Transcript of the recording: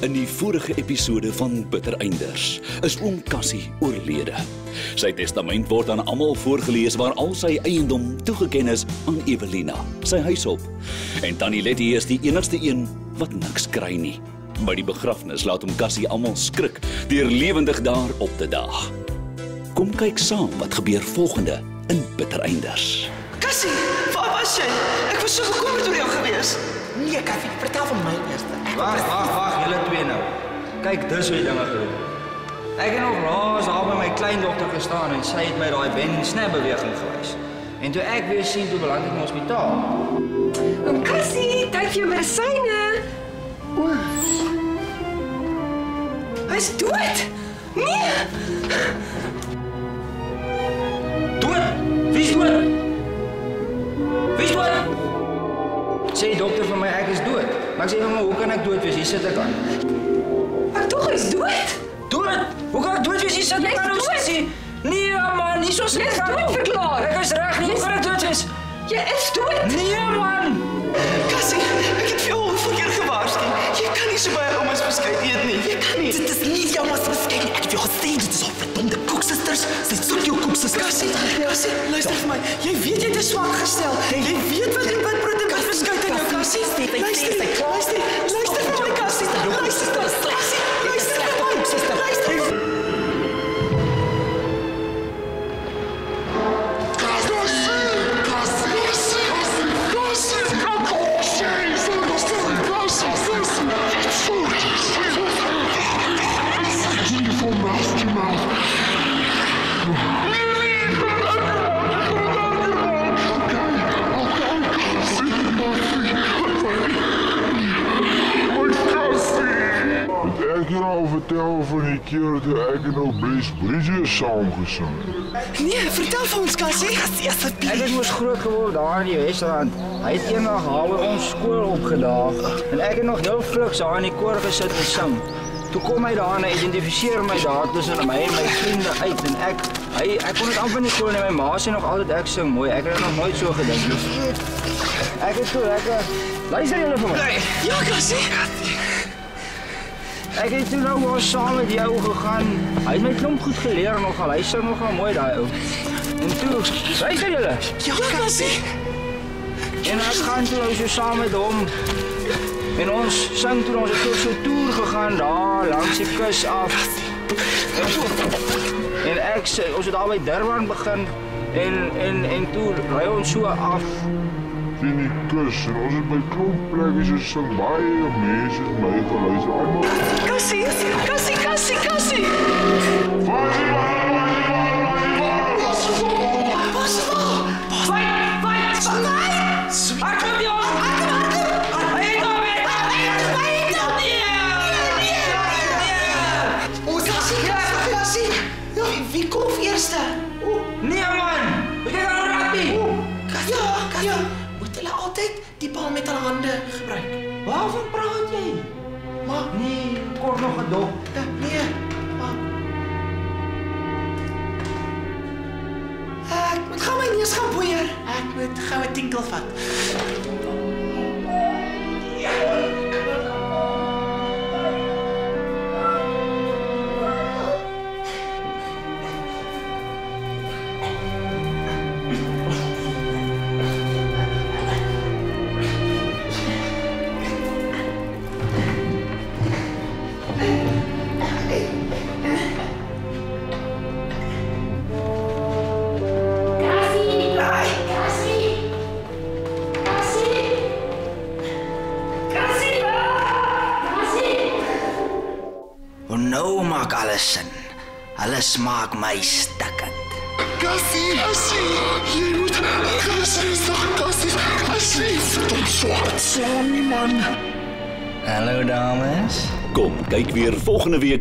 In die vorige episode van Bitter Einders is oom Cassie oorlede. Sy testament word aan almal voorgelees waar al sy eiendom toegeken is aan Evelina, sy huishulp. En Tannie Letty is die enigste een wat niks kry nie. By die begrafnis laat oom Cassie almal skrik deur lewendig daar op te daag. Kom kyk saam wat gebeur volgende in Bitter Einders. Cassie, waar was jy? Ek was so bekommerd oor jou gewees. Nee, Cassie, vertel van my eers. Wag, julle twee nou. Kyk, dis hoe die dinge gebeur. Ek het nog laas daar by my kleindogter gestaan en sy het my daai Ben Snap beweging gewys. En toe ek weer sien, toe beland ek in die hospitaal. Oom Cassie, tyd vir jou medisyne. Hy's dood. Nee. Dood? Wie's dood? Wie's dood? Sê die dokter vir my ek is dood. Maar ek sê vir my, hoe kan ek dood wees? Hier sit ek aan. Maar tog is dood. Dood? Hoe kan ek dood wees? Hier sit ek aan. Nee man, nie so sê ek aan. Dood verklaar. Ek is reg, nie hoe kan ek dood wees? Jy is dood. Nee man. Cassie, ek het vir jou hoeveel keer gewaarsku. Jy kan nie so baie oumas beskuit eet nie. Jy kan nie. Dit is nie jou mas beskik. Ek het jou gesê dit is al verdomde koeksisters. Sy soek jou koeksisters. Cassie, luister vir my. Jy weet jy is swak gestel. Jy weet wat en wat brood en wat beskuit in jou Cassie. Luister vir my Cassie. Luister vir my. Ek het al vertel van die keer toe ek en ou Bridget saamgesing het. Nee, vertel vir ons Cassie. Ek het mos groot geword daar in die Wesrand. Hy het eendag daar by ons skool opgedaag en ek het nog heel fliks daar in die koor gesit en sing. Toe kom hy daar en hy identifiseer my daar tussen my en my vriende uit en hy kon dit amper nie glo nie. My ma sê nog altyd ek sing mooi. Ek het dit nog nooit so gedink nie. Ek het so lekker. Luister julle vir my. Ja, Cassie. Ek het toe nou maar saam met jou gegaan. Hy het my klomp goed geleer nogal. Hy sing nogal mooi daai ou. En toe, luister julle. Ja, Cassie. En ek gaan toe nou so saam met hom. En ons sing toe ons het so 'n toer gegaan daar langs die kus af. En ek sê ons het daar by Durban begin en toe ry ons so af. In die kus en ons het by klomp plekke so sing baie mense het my geluister. Almal Cassie. Wie kom eerste? Nee man, weet jy nou rugby? Ja. Moet hulle altyd die bal met hulle hande gebruik? Waarvan praat jy? Maar Nee, kort nog gedop. nee. Maar ek moet gou my neus gaan boeier. Ek moet gou 'n tinkel vat. Nou maak alles sin. Alles maak my stikkend. Cassie, jy moet Cassie, stop swart slaan nie man. Hallo dames. Kom kyk weer volgende week